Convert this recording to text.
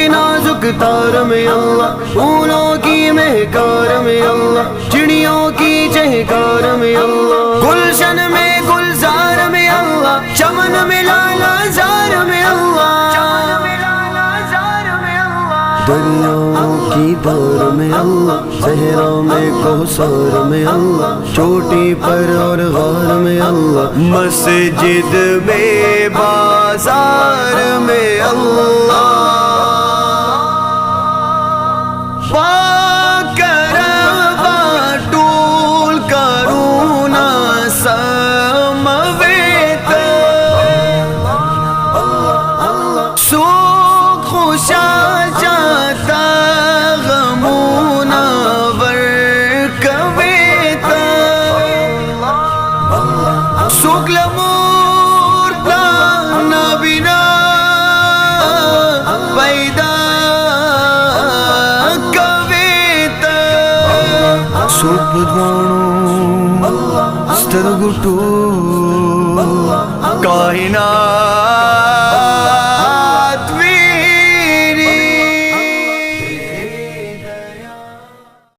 کی نازک تار میں اللہ، پھولوں کی مہکار میں اللہ، چڑیوں کی چہکار میں اللہ، گلشن میں گلزار میں اللہ، چمن میں لالا زار میں اللہ، دریاؤں کی دار میں اللہ، صحرا میں کوثر میں اللہ، چوٹی پر اور غار میں اللہ، مسجد میں بازار میں اللہ، پاک ربا ٹول کرونا سمویت، سوک خوشا جاتا غمونا ورکویت، سوک لمور پلانا بنا پیدا کویت، سوک بدوانو سترگو ٹول کائنات